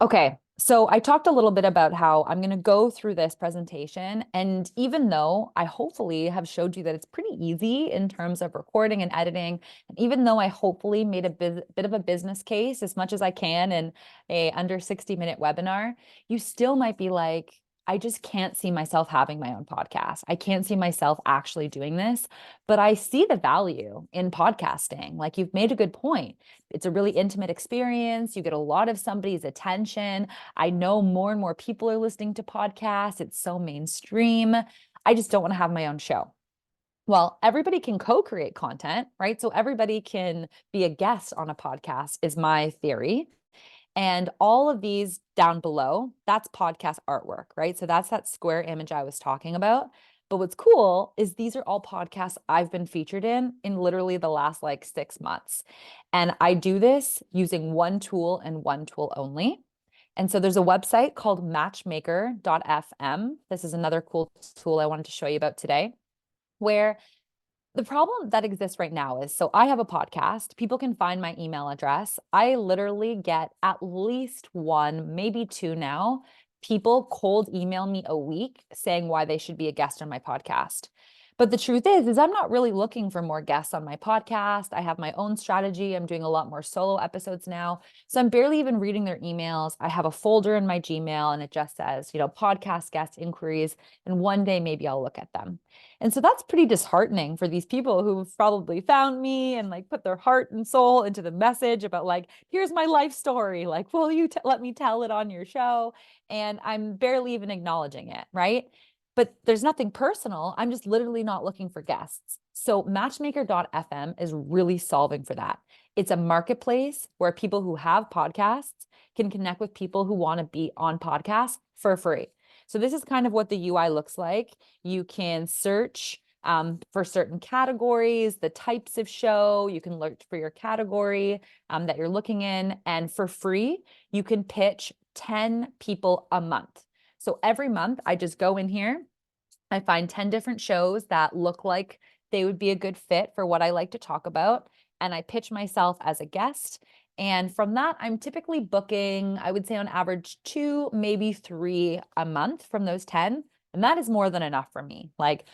Okay, so I talked a little bit about how I'm going to go through this presentation, and even though I hopefully have showed you that it's pretty easy in terms of recording and editing, and even though I hopefully made a bit of a business case as much as I can in a under 60-minute webinar, you still might be like, I just can't see myself having my own podcast. I can't see myself actually doing this, but I see the value in podcasting. Like, you've made a good point. It's a really intimate experience. You get a lot of somebody's attention. I know more and more people are listening to podcasts. It's so mainstream. I just don't want to have my own show. Well, everybody can co-create content, right? So everybody can be a guest on a podcast is my theory. And all of these down below, that's podcast artwork, right? So that's that square image I was talking about. But what's cool is these are all podcasts I've been featured in literally the last like 6 months. And I do this using one tool and one tool only. And so there's a website called matchmaker.fm. This is another cool tool I wanted to show you about today, where the problem that exists right now is, so I have a podcast. People can find my email address. I literally get at least 1, maybe 2 now, people cold email me a week saying why they should be a guest on my podcast. But the truth is I'm not really looking for more guests on my podcast. I have my own strategy. I'm doing a lot more solo episodes now. So I'm barely even reading their emails. I have a folder in my Gmail and it just says, podcast guest inquiries. And one day maybe I'll look at them. And so that's pretty disheartening for these people who've probably found me and like put their heart and soul into the message about like, here's my life story. Like, will you let me tell it on your show? And I'm barely even acknowledging it, right? But there's nothing personal. I'm just literally not looking for guests. So matchmaker.fm is really solving for that. It's a marketplace where people who have podcasts can connect with people who want to be on podcasts for free. So this is kind of what the UI looks like. You can search for certain categories, the types of show. You can look for your category that you're looking in. And for free, you can pitch 10 people a month. So every month I just go in here, I find 10 different shows that look like they would be a good fit for what I like to talk about. And I pitch myself as a guest. And from that, I'm typically booking, I would say on average 2, maybe 3 a month from those 10. And that is more than enough for me. Like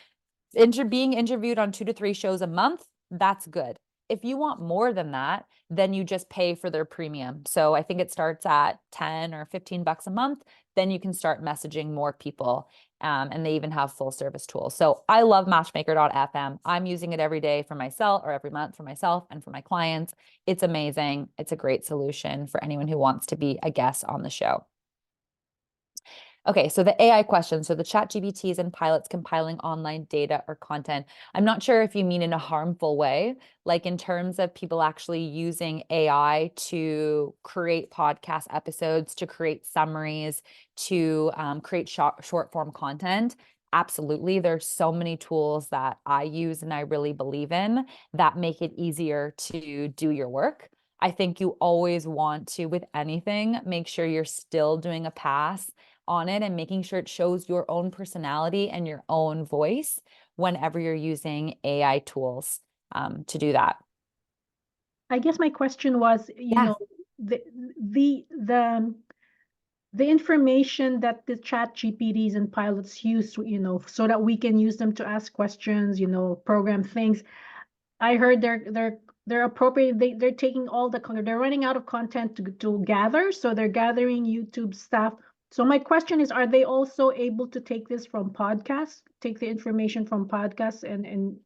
being interviewed on 2 to 3 shows a month, that's good. If you want more than that, then you just pay for their premium. So I think it starts at 10 or 15 bucks a month. Then you can start messaging more people. And they even have full service tools. So I love matchmaker.fm. I'm using it every day for myself, or every month for myself and for my clients. It's amazing. It's a great solution for anyone who wants to be a guest on the show. Okay, so the AI question, so the chat GPTs and pilots compiling online data or content. I'm not sure if you mean in a harmful way, like in terms of people actually using AI to create podcast episodes, to create summaries, to create short form content. Absolutely. There's so many tools that I use and I really believe in that make it easier to do your work. I think you always want to, with anything, make sure you're still doing a pass on it and making sure it shows your own personality and your own voice whenever you're using AI tools to do that. I guess my question was, Yeah. the the the the information that the chat GPTs and pilots use, so that we can use them to ask questions, program things. I heard they're appropriate. They're taking all the content. They're running out of content to gather, so they're gathering YouTube stuff. So my question is, are they also able to take this from podcasts, take the information from podcasts and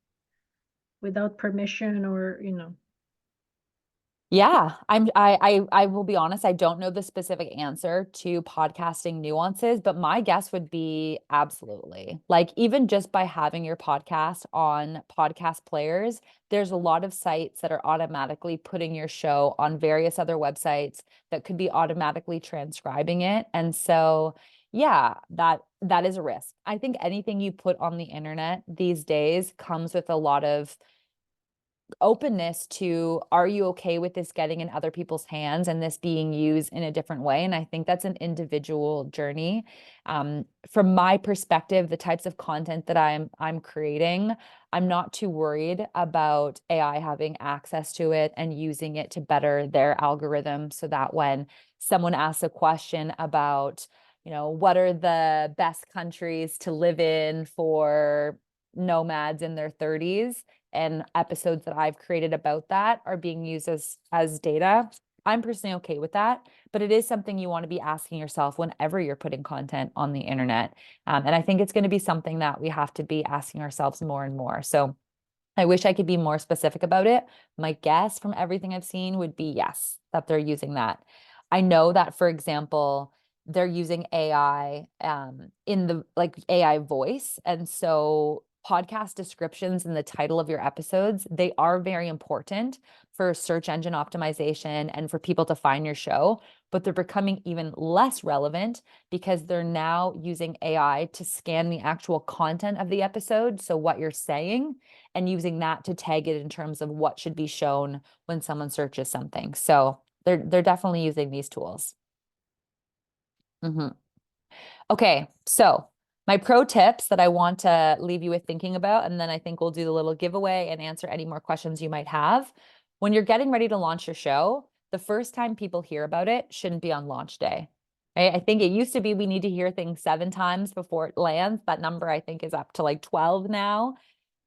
without permission or, Yeah, I will be honest, I don't know the specific answer to podcasting nuances, but my guess would be absolutely. Like even just by having your podcast on podcast players, there's a lot of sites that are automatically putting your show on various other websites that could be automatically transcribing it. And so, yeah, that is a risk. I think anything you put on the internet these days comes with a lot of openness to, are you okay with this getting in other people's hands and this being used in a different way? And I think that's an individual journey. From my perspective, the types of content that I'm creating, I'm not too worried about AI having access to it and using it to better their algorithm, so that when someone asks a question about, what are the best countries to live in for nomads in their 30s, and episodes that I've created about that are being used as data, I'm personally okay with that. But it is something you want to be asking yourself whenever you're putting content on the internet. And I think it's going to be something that we have to be asking ourselves more and more. So I wish I could be more specific about it. My guess from everything I've seen would be yes, that they're using that. I know that, for example, they're using AI in the AI voice. And so podcast descriptions and the title of your episodes, they are very important for search engine optimization and for people to find your show, but they're becoming even less relevant because they're now using AI to scan the actual content of the episode, so what you're saying, and using that to tag it in terms of what should be shown when someone searches something. So they're definitely using these tools. Okay, so my pro tips that I want to leave you with thinking about, and then I think we'll do the little giveaway and answer any more questions you might have. When you're getting ready to launch your show, the first time people hear about it shouldn't be on launch day. Right? I think it used to be we need to hear things 7 times before it lands. That number I think is up to like 12 now.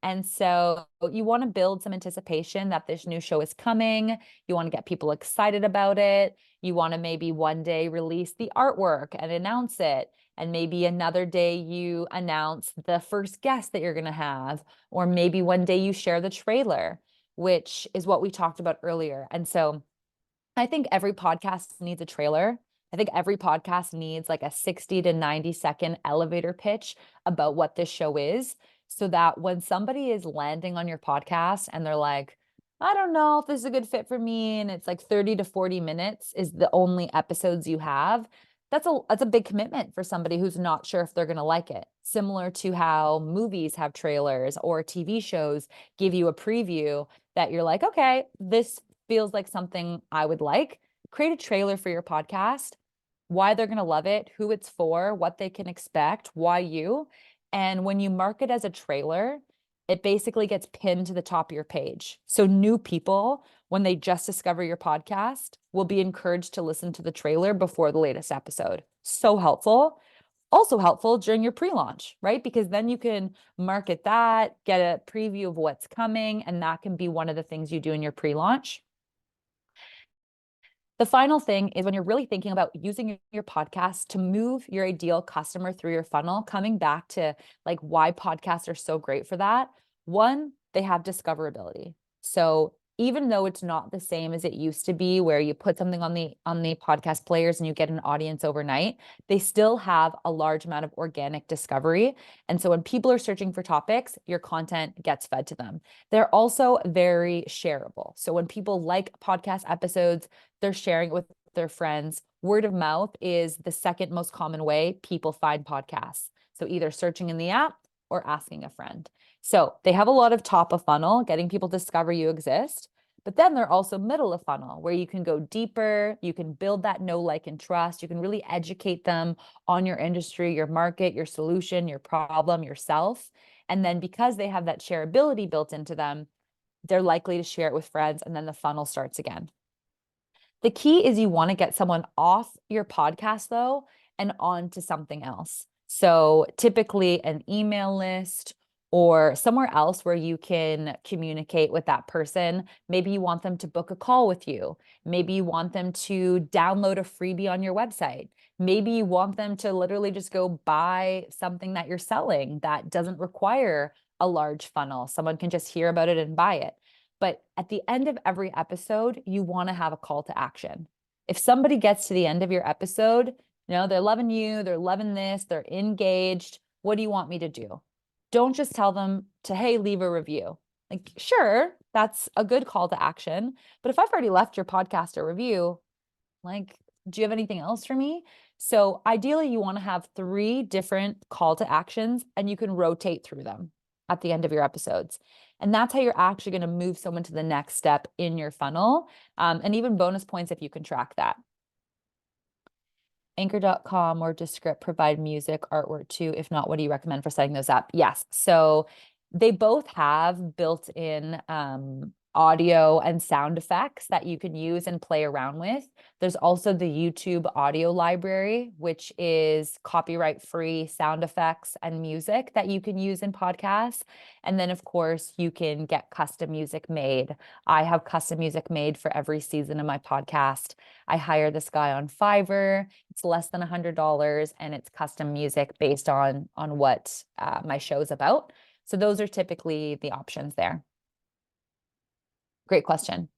And so you want to build some anticipation that this new show is coming. You want to get people excited about it. You want to maybe one day release the artwork and announce it. And maybe another day you announce the first guest that you're going to have. Or maybe one day you share the trailer, which is what we talked about earlier. And so I think every podcast needs a trailer. I think every podcast needs like a 60 to 90-second elevator pitch about what this show is, so that when somebody is landing on your podcast and they're like, I don't know if this is a good fit for me, and it's like 30 to 40 minutes is the only episodes you have, that's a big commitment for somebody who's not sure if they're going to like it. Similar to how movies have trailers or TV shows give you a preview that you're like, okay, this feels like something I would like. Create a trailer for your podcast, why they're going to love it, who it's for, what they can expect, why you. And when you mark it as a trailer, it basically gets pinned to the top of your page. So new people, when they just discover your podcast, will be encouraged to listen to the trailer before the latest episode. So helpful. Also helpful during your pre-launch, right? Because then you can market that, get a preview of what's coming, and that can be one of the things you do in your pre-launch. The final thing is when you're really thinking about using your podcast to move your ideal customer through your funnel, coming back to like why podcasts are so great for that. One, they have discoverability. So even though it's not the same as it used to be, where you put something on the podcast players and you get an audience overnight, they still have a large amount of organic discovery. And so when people are searching for topics, your content gets fed to them. They're also very shareable. So when people like podcast episodes, they're sharing it with their friends. Word of mouth is the second most common way people find podcasts. So either searching in the app or asking a friend. So they have a lot of top of funnel, getting people to discover you exist. But then they're also middle of funnel, where you can go deeper, you can build that know, like, and trust. You can really educate them on your industry, your market, your solution, your problem, yourself. And then because they have that shareability built into them, they're likely to share it with friends, and then the funnel starts again. The key is you want to get someone off your podcast, though, and onto something else. So typically an email list or somewhere else where you can communicate with that person. Maybe you want them to book a call with you. Maybe you want them to download a freebie on your website. Maybe you want them to literally just go buy something that you're selling that doesn't require a large funnel. Someone can just hear about it and buy it. But at the end of every episode, you want to have a call to action. If somebody gets to the end of your episode, they're loving you, they're loving this, they're engaged. What do you want me to do? Don't just tell them to, hey, leave a review. Like, sure, that's a good call to action. But if I've already left your podcast a review, like, do you have anything else for me? So ideally, you want to have 3 different call to actions, and you can rotate through them at the end of your episodes. And that's how you're actually going to move someone to the next step in your funnel. And even bonus points if you can track that. Anchor.com or Descript provide music, artwork too. If not, what do you recommend for setting those up? Yes. So they both have built-in audio and sound effects that you can use and play around with. There's also the YouTube audio library, which is copyright-free sound effects and music that you can use in podcasts. And then, of course, you can get custom music made. I have custom music made for every season of my podcast. I hire this guy on Fiverr. It's less than $100, and it's custom music based on what my show's about. So those are typically the options there. Great question.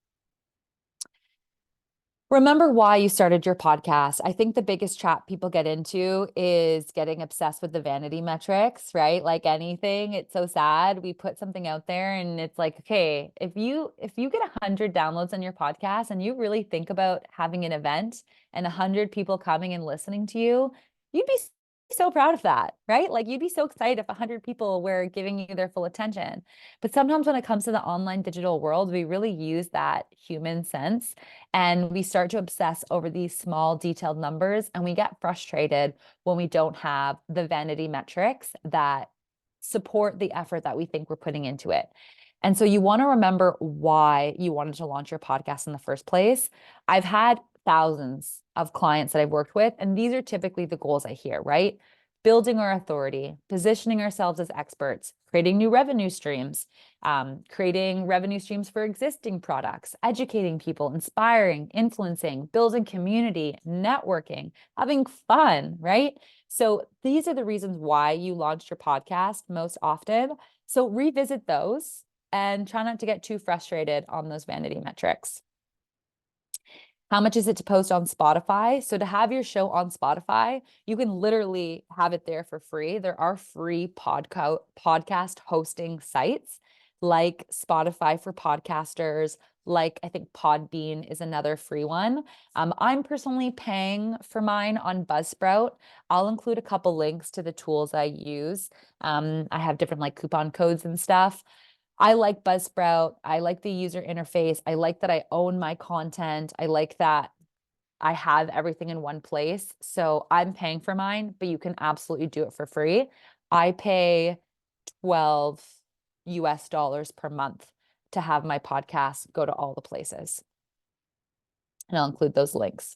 Remember why you started your podcast. I think the biggest trap people get into is getting obsessed with the vanity metrics, right? Like anything, it's so sad. We put something out there and it's like, okay, if you get 100 downloads on your podcast and you really think about having an event and 100 people coming and listening to you, you'd be so proud of that, right? Like you'd be so excited if 100 people were giving you their full attention. But sometimes when it comes to the online digital world, we really use that human sense and we start to obsess over these small detailed numbers, and we get frustrated when we don't have the vanity metrics that support the effort that we think we're putting into it. And so you want to remember why you wanted to launch your podcast in the first place. I've had thousands of clients that I've worked with, and these are typically the goals I hear, right? Building our authority, positioning ourselves as experts, creating new revenue streams, creating revenue streams for existing products, educating people, inspiring, influencing, building community, networking, having fun, right? So these are the reasons why you launched your podcast most often. So revisit those and try not to get too frustrated on those vanity metrics. How much is it to post on Spotify? So to have your show on Spotify, you can literally have it there for free. There are free podcast hosting sites like Spotify for podcasters, like I think Podbean is another free one. I'm personally paying for mine on Buzzsprout. I'll include a couple links to the tools I use. I have different like coupon codes and stuff. I like Buzzsprout. I like the user interface. I like that I own my content. I like that I have everything in one place. So I'm paying for mine, but you can absolutely do it for free. I pay $12 per month to have my podcast go to all the places. And I'll include those links.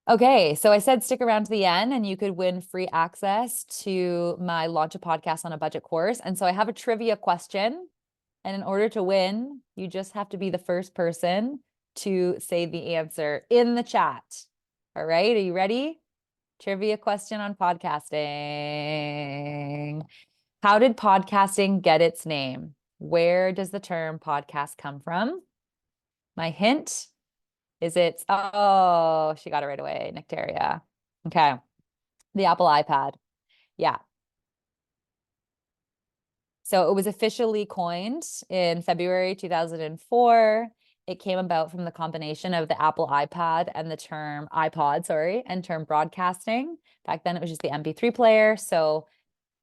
Okay, so I said stick around to the end and you could win free access to my Launch a Podcast on a Budget course. And so I have a trivia question. And in order to win, you just have to be the first person to say the answer in the chat. All right, are you ready? Trivia question on podcasting. How did podcasting get its name? Where does the term podcast come from? My hint is oh, she got it right away, Nectaria. Okay. The Apple iPad. Yeah. So it was officially coined in February 2004. It came about from the combination of the Apple iPad and the term iPod, sorry, and term broadcasting. Back then it was just the MP3 player. So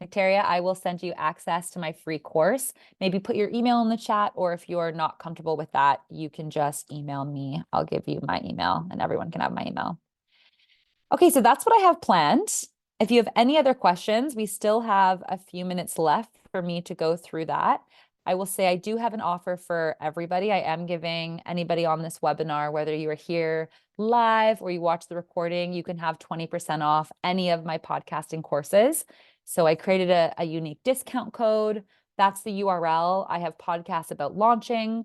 Nectaria, I will send you access to my free course. Maybe put your email in the chat, or if you're not comfortable with that, you can just email me. I'll give you my email and everyone can have my email. Okay, so that's what I have planned. If you have any other questions, we still have a few minutes left for me to go through that. I will say I do have an offer for everybody. I am giving anybody on this webinar, whether you are here live or you watch the recording, you can have 20% off any of my podcasting courses. So I created a unique discount code. That's the URL. I have podcasts about launching.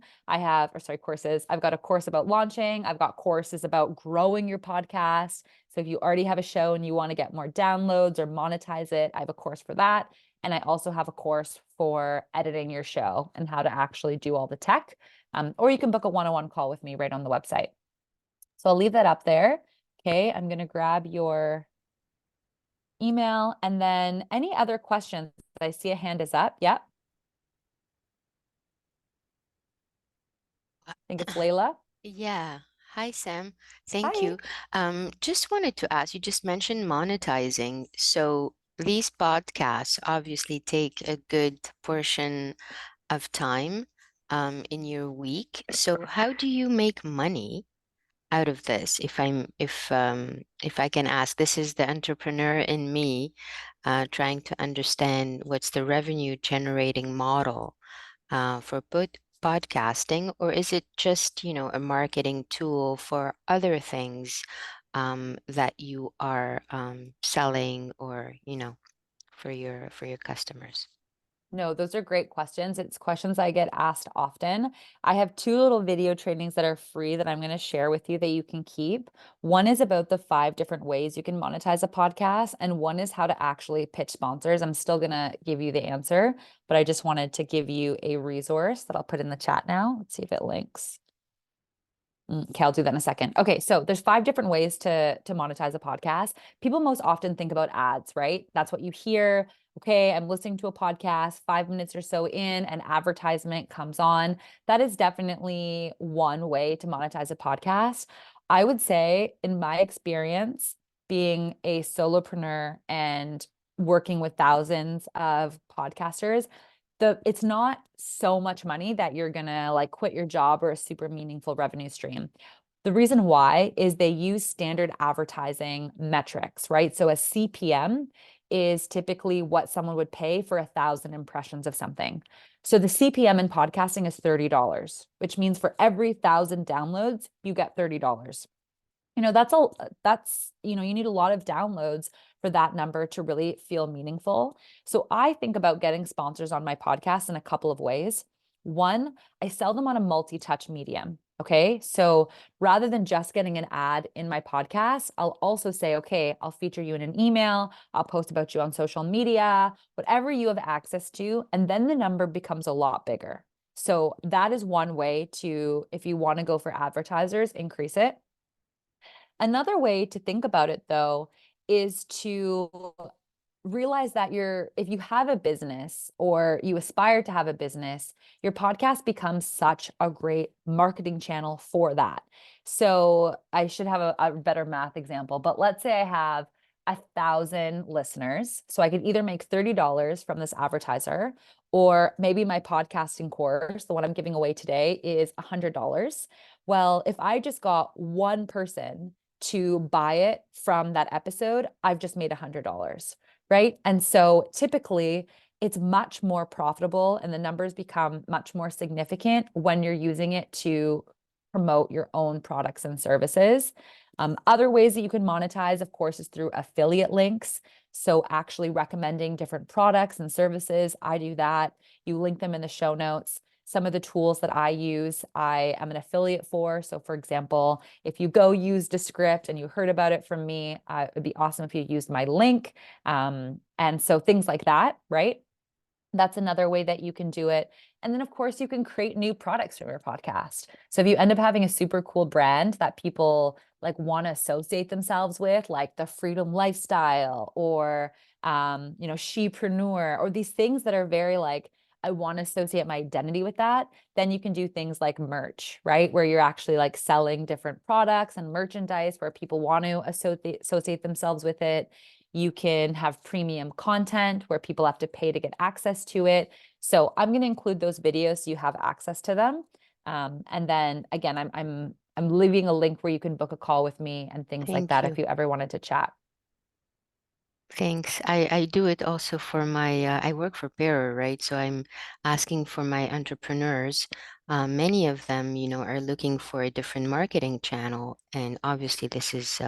Courses. I've got a course about launching. I've got courses about growing your podcast. So if you already have a show and you want to get more downloads or monetize it, I have a course for that. And I also have a course for editing your show and how to actually do all the tech. Or you can book a one-on-one call with me right on the website. So I'll leave that up there. Okay, I'm going to grab your email and then any other questions. I see a hand is up. Yep. I think it's Layla. Yeah. Hi, Sam. Thank Hi. you. Just wanted to ask, you just mentioned monetizing. So these podcasts obviously take a good portion of time in your week. So how do you make money out of this? If I can ask, this is the entrepreneur in me trying to understand what's the revenue generating model for podcasting, or is it just, a marketing tool for other things that you are selling or, for your customers? No, those are great questions. It's questions I get asked often. I have two little video trainings that are free that I'm going to share with you that you can keep. One is about the 5 different ways you can monetize a podcast, and one is how to actually pitch sponsors. I'm still going to give you the answer, but I just wanted to give you a resource that I'll put in the chat now. Let's see if it links. Okay, I'll do that in a second. Okay, so there's 5 different ways to monetize a podcast. People most often think about ads, right? That's what you hear. Okay, I'm listening to a podcast, 5 minutes or so in, an advertisement comes on. That is definitely one way to monetize a podcast. I would say, in my experience, being a solopreneur and working with thousands of podcasters, it's not so much money that you're gonna like quit your job or a super meaningful revenue stream. The reason why is they use standard advertising metrics, right? So a CPM is typically what someone would pay for 1,000 impressions of something. So the CPM in podcasting is $30, which means for every 1,000 downloads, you get $30. You need a lot of downloads for that number to really feel meaningful. So I think about getting sponsors on my podcast in a couple of ways. One, I sell them on a multi-touch medium. Okay. So rather than just getting an ad in my podcast, I'll also say, okay, I'll feature you in an email. I'll post about you on social media, whatever you have access to. And then the number becomes a lot bigger. So that is one way to, if you want to go for advertisers, increase it. Another way to think about it, though, is to realize that if you have a business or you aspire to have a business, your podcast becomes such a great marketing channel for that. So I should have a better math example, but let's say I have 1,000 listeners. So I could either make $30 from this advertiser, or maybe my podcasting course, the one I'm giving away today, is $100. Well, if I just got one person to buy it from that episode, I've just made $100, right? And so typically it's much more profitable and the numbers become much more significant when you're using it to promote your own products and services. Other ways that you can monetize, of course, is through affiliate links. So actually recommending different products and services. I do that. You link them in the show notes. Some of the tools that I use, I am an affiliate for. So for example, if you go use Descript and you heard about it from me, it'd be awesome if you used my link. And so things like that, right? That's another way that you can do it. And then, of course, you can create new products for your podcast. So if you end up having a super cool brand that people like want to associate themselves with, like the freedom lifestyle or, shepreneur, or these things that are very like, I want to associate my identity with that, then you can do things like merch, right? Where you're actually like selling different products and merchandise where people want to associate themselves with it. You can have premium content where people have to pay to get access to it. So I'm going to include those videos so you have access to them. And then again, I'm leaving a link where you can book a call with me and things like Thank that you. if you ever wanted to chat. Thanks. I do it also for my, I work for Bearer, right? So I'm asking for my entrepreneurs. Many of them, are looking for a different marketing channel. And obviously, this is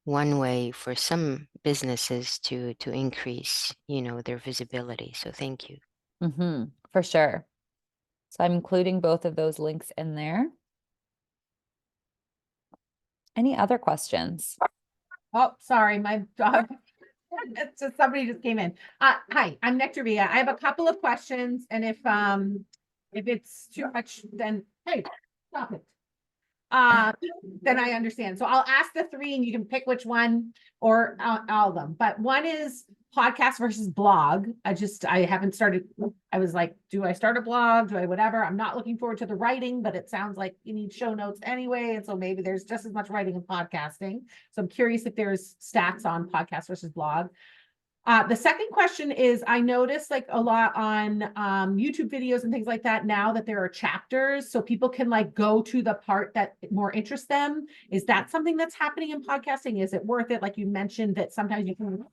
one way for some businesses to increase, their visibility. So thank you. For sure. So I'm including both of those links in there. Any other questions? Oh, sorry, my dog. It's just somebody just came in. Hi, I'm Nectaria. I have a couple of questions, and if it's too much, then hey, stop it. Then I understand. So I'll ask the three, and you can pick which one or all of them. But one is podcast versus blog. I haven't started. I was like, do I start a blog? Do I whatever? I'm not looking forward to the writing, but it sounds like you need show notes anyway. And so maybe there's just as much writing in podcasting. So I'm curious if there's stats on podcast versus blog. The second question is, I noticed like a lot on YouTube videos and things like that now that there are chapters, so people can like go to the part that more interests them. Is that something that's happening in podcasting? Is it worth it? Like you mentioned that sometimes you can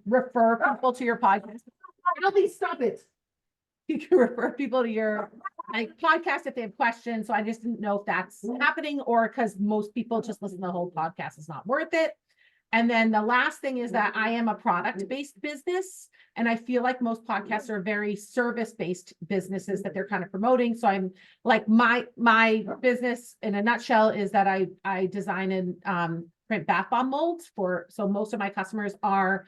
refer people to your podcast. Please stop it. You can refer people to your podcast if they have questions. So I just didn't know if that's happening or because most people just listen to the whole podcast. It's not worth it. And then the last thing is that I am a product-based business, and I feel like most podcasts are very service-based businesses that they're kind of promoting. So I'm like my business in a nutshell is that I design and print bath bomb molds so most of my customers are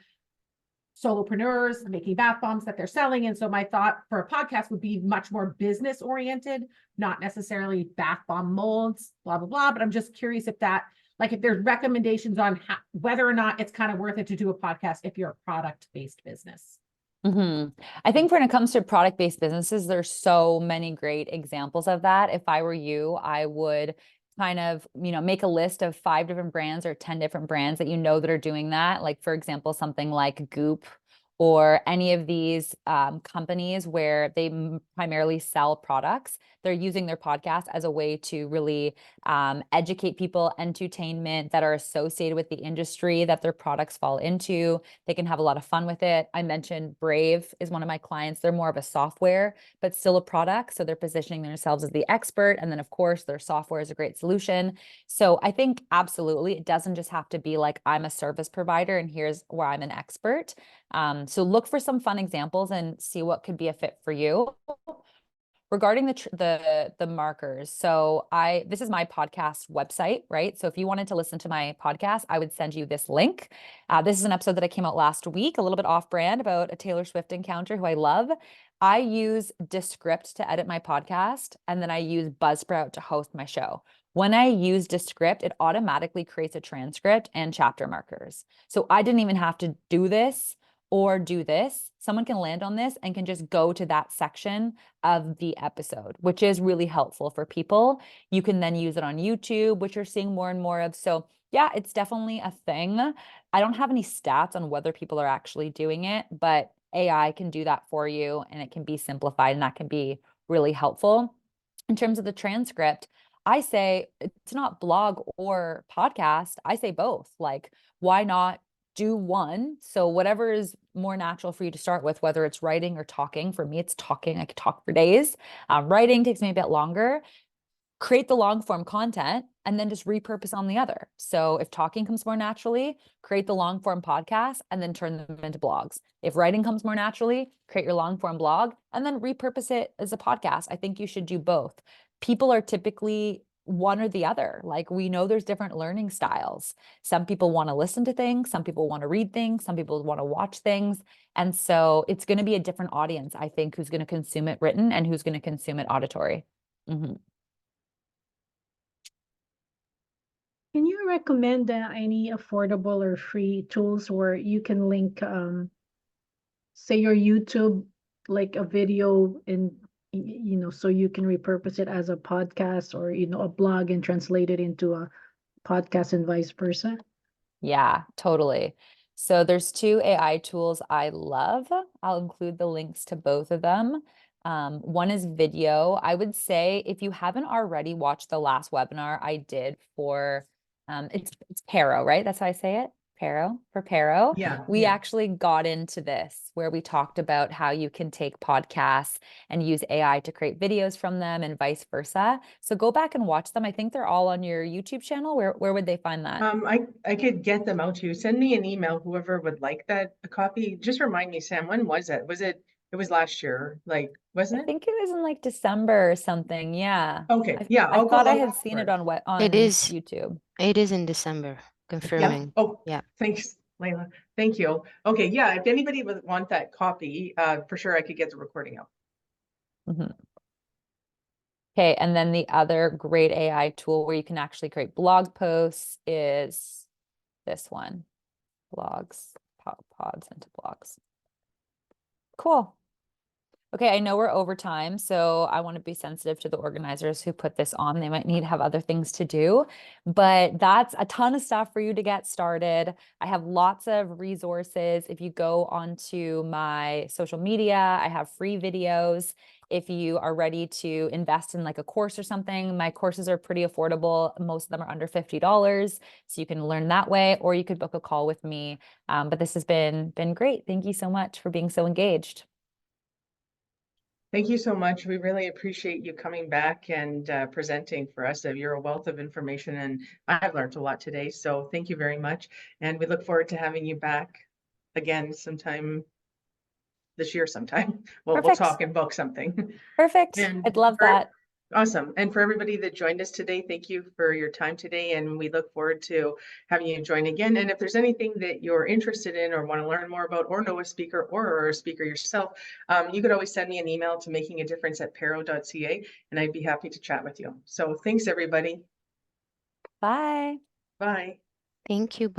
solopreneurs making bath bombs that they're selling. And so my thought for a podcast would be much more business oriented, not necessarily bath bomb molds, blah, blah, blah. But I'm just curious if there's recommendations on whether or not it's kind of worth it to do a podcast if you're a product-based business. I think when it comes to product-based businesses, there's so many great examples of that. If I were you, I would kind of, make a list of 5 different brands or 10 different brands that that are doing that. Like, for example, something like Goop or any of these companies where they primarily sell products. They're using their podcast as a way to really educate people, entertainment that are associated with the industry that their products fall into. They can have a lot of fun with it. I mentioned Brave is one of my clients. They're more of a software, but still a product. So they're positioning themselves as the expert. And then, of course, their software is a great solution. So I think absolutely, it doesn't just have to be like, I'm a service provider and here's where I'm an expert. So look for some fun examples and see what could be a fit for you. Regarding the markers, so this is my podcast website, right? So if you wanted to listen to my podcast, I would send you this link. This is an episode that came out last week, a little bit off brand about a Taylor Swift encounter who I love. I use Descript to edit my podcast, and then I use Buzzsprout to host my show. When I use Descript, it automatically creates a transcript and chapter markers. So I didn't even have to do this or do this. Someone can land on this and can just go to that section of the episode, which is really helpful for people. You can then use it on YouTube, which you're seeing more and more of. So yeah, it's definitely a thing. I don't have any stats on whether people are actually doing it, but AI can do that for you and it can be simplified and that can be really helpful. In terms of the transcript, I say it's not blog or podcast. I say both. Like, why not do one? So whatever is more natural for you to start with, whether it's writing or talking. For me, it's talking. I could talk for days. Writing takes me a bit longer. Create the long form content and then just repurpose on the other. So if talking comes more naturally, create the long form podcast and then turn them into blogs. If writing comes more naturally, create your long form blog and then repurpose it as a podcast. I think you should do both. People are typically one or the other. Like, we know there's different learning styles. Some people want to listen to things, some people want to read things, some people want to watch things. And so it's going to be a different audience, I think, who's going to consume it written and who's going to consume it auditory. Can you recommend any affordable or free tools where you can link, say your YouTube, like a video in, so you can repurpose it as a podcast or, a blog and translate it into a podcast and vice versa? Yeah, totally. So there's 2 AI tools I love. I'll include the links to both of them. One is video. I would say if you haven't already watched the last webinar I did for, it's Paro, right? That's how I say it. Paro, for Paro. Yeah, We yeah. actually got into this where we talked about how you can take podcasts and use AI to create videos from them and vice versa. So go back and watch them. I think they're all on your YouTube channel. Where would they find that? I could get them out to you. Send me an email, whoever would like that, a copy. Just remind me, Sam, when was it? It was last year, like, I wasn't it? think it was in like December or something. Yeah. Okay, yeah, I thought I I'll had go seen for it on what It on is. YouTube. It is in December. Yeah. Confirming. Oh, Yeah. thanks, Layla. Thank you. Okay, yeah, if anybody would want that copy, for sure I could get the recording out. Okay, and then the other great AI tool where you can actually create blog posts is this one. Blogs, pods into blogs. Cool. Okay, I know we're over time, so I want to be sensitive to the organizers who put this on. They might need to have other things to do, but that's a ton of stuff for you to get started. I have lots of resources. If you go onto my social media, I have free videos. If you are ready to invest in like a course or something, my courses are pretty affordable. Most of them are under $50, so you can learn that way, or you could book a call with me. But this has been great. Thank you so much for being so engaged. Thank you so much. We really appreciate you coming back and presenting for us. You're a wealth of information, and I've learned a lot today. So thank you very much. And we look forward to having you back again sometime this year sometime. We'll Perfect. talk and book something. Perfect. And I'd love that. Awesome. And for everybody that joined us today, thank you for your time today. And we look forward to having you join again. And if there's anything that you're interested in or want to learn more about or know a speaker or a speaker yourself, you could always send me an email to makingadifference@paro.ca and I'd be happy to chat with you. So thanks, everybody. Bye. Bye. Thank you. Bye.